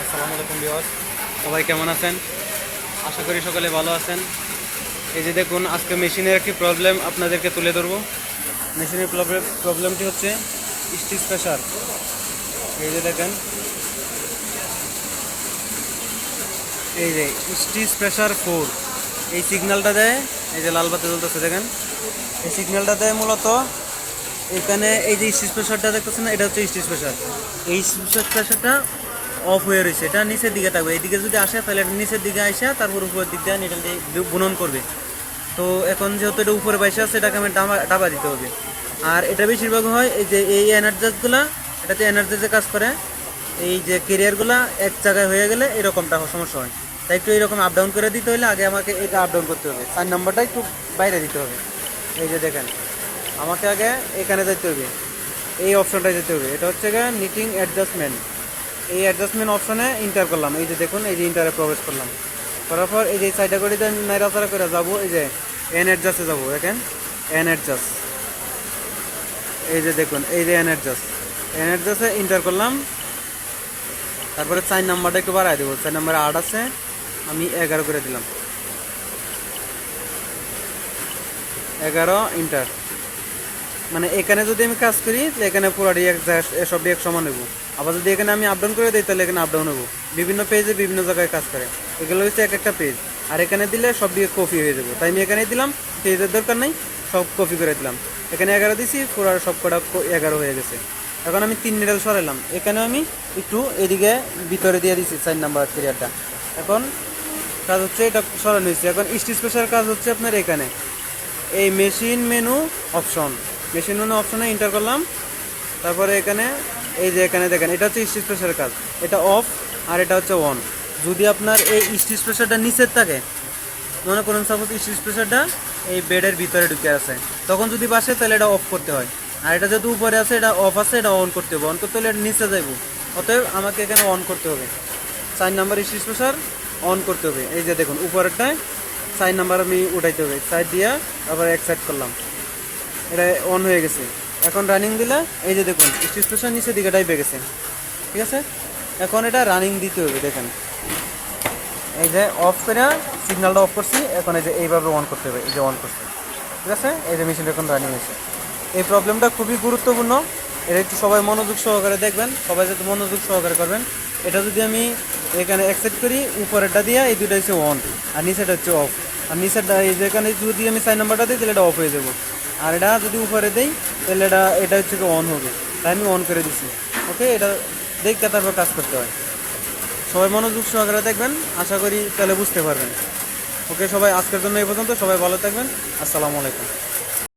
আসসালামু আলাইকুম ভিউয়ার্স, সবাই কেমন আছেন? আশা করি সকলে ভালো আছেন। এই যে দেখুন, আজকে মেশিনের একটি প্রবলেম আপনাদেরকে তুলে ধরবো। মেশিনের প্রবলেমটি হচ্ছে স্টিচ প্রেসার। এই যে দেখেন, এই যে স্টিচ প্রেসার 4, এই সিগন্যালটা দেয়, এই যে লাল বাতি জ্বলতেছে দেখেন, এই সিগন্যালটা দেয় মূলত এখানে। এই যে স্টিচ প্রেসারটা দেখতেছেন না, এটা হচ্ছে স্টিচ প্রেসার। এই স্টিচ প্রেসারটা অফ হয়ে রয়েছে, এটা নিচের দিকে থাকবে। এইদিকে যদি আসে তাহলে এটা নিচের দিকে আসে তারপর উপরের দিক দিয়ে এটা গুণন করবে। তো এখন যেহেতু এটা উপরে বাইসে আছে, এটাকে আমি ডাবা দিতে হবে। আর এটা বেশিরভাগ হয় এই যে এই এনার্জাসগুলা, এটাতে এনার্জাসে কাজ করে। এই যে কেরিয়ারগুলা এক জায়গায় হয়ে গেলে এরকমটা সমস্যা হয়। তাই একটু এইরকম আপ ডাউন করে দিতে হলে আগে আমাকে এটা আপ ডাউন করতে হবে, 4 নাম্বারটা একটু বাইরে দিতে হবে। এই যে দেখেন, আমাকে আগে এখানে যেতে হবে, এই অপশনটায় যেতে হবে। এটা হচ্ছে গিয়ে নিটিং অ্যাডজাস্টমেন্ট। এই অ্যাডজাস্টমেন্ট অপশনে ইন্টার করলাম। এই যে দেখুন, এই যে ইন্টারে প্রবেশ করলাম, করার পর এই যে সাইডে করে নাইরাচারা করে যাবো, এই যে এন অ্যাডজাস্টে যাবো। দেখেন এন অ্যাডজাস্ট, এই যে দেখুন, এই যে এন অ্যাডজাস্টে ইন্টার করলাম। তারপরে 4 নাম্বারটা একটু বাড়াই দেবো, 4 নাম্বারে 8 আছে, আমি 11 করে দিলাম। 11 ইন্টার। মানে এখানে যদি আমি কাজ করি তাহলে এখানে পুরাটি সব এক সমান হইব। আবার যদি এখানে আমি আপডাউন করে দিই তাহলে এখানে আপডাউন হবো। বিভিন্ন পেজে বিভিন্ন জায়গায় কাজ করে, এগুলো হচ্ছে এক একটা পেজ। আর এখানে দিলে সব দিকে কপি হয়ে যাবো, তাই আমি এখানে দিলাম, পেজের দরকার নাই, সব কপি করে দিলাম। এখানে 11 দিছি, পুরো সব কটা 11 হয়ে গেছে। এখন আমি 3 নিডল সরাইলাম, এখানে আমি একটু এদিকে ভিতরে দিয়ে দিছি 4 নাম্বার ক্লিয়ারটা। এখন কাজ হচ্ছে এটা সরানো হয়েছে। এখন স্টিচ প্রেসার কাজ হচ্ছে আপনার এখানে এই machine menu option, machine menu অপশনে ইন্টার করলাম। তারপরে এখানে এই যে এখানে দেখেন, এটা হচ্ছে স্টিচ প্রেসারের কাজ, এটা অফ আর এটা হচ্ছে অন। যদি আপনার এই স্টিচ প্রেসারটা নিচের থাকে, মনে করুন সাপোজ স্টিচ প্রেসারটা এই বেডের ভিতরে ঢুকে আছে, তখন যদি বাসে তাহলে এটা অফ করতে হয়। আর এটা যেহেতু উপরে আছে, এটা অফ আছে, এটা অন করতে হবে। অন করতে হলে এটা নিচে যাইব, অতএব আমাকে এখানে অন করতে হবে। 4 নাম্বার স্টিচ প্রেসার অন করতে হবে। এই যে দেখুন, উপরেরটায় 4 নাম্বার আমি উঠাইতে হবে, সাইড দিয়া তারপরে এক সাইড করলাম, এটা অন হয়ে গেছে। এখন রানিং দিলে এই যে দেখুন, স্টিচ প্রেসার নিচের দিকে টাইপে গেছে, ঠিক আছে। এখন এটা রানিং দিতে হবে, দেখেন এই যে অফ করে সিগন্যালটা অফ করছি, এখন এই যে এইভাবে অন করতে হবে, এই যে অন করছে, ঠিক আছে। এই যে মেশিনটা এখন রানিং হয়েছে। এই প্রবলেমটা খুবই গুরুত্বপূর্ণ, এটা একটু সবাই মনোযোগ সহকারে দেখবেন, সবাই যাতে মনোযোগ সহকারে করবেন। এটা যদি আমি এখানে অ্যাকসেপ্ট করি, উপরেরটা দিয়ে এই দুটো হচ্ছে অন আর নিচেটা হচ্ছে অফ। আর নিচেরটা এই যে এখানে যদি আমি 4 নাম্বারটা দিই তাহলে এটা অফ হয়ে যাবো। আর এটা যদি উপরে দিই তাহলে এটা হচ্ছে অন হবে, তাই আমি অন করে দিচ্ছি। ওকে, এটা দেখতে তারপর কাজ করতে হয়। সবাই মনোযোগ সহকারে দেখবেন, আশা করি তাহলে বুঝতে পারবেন। ওকে সবাই, আজকের জন্য এই পর্যন্ত। সবাই ভালো থাকবেন। আসসালামু আলাইকুম।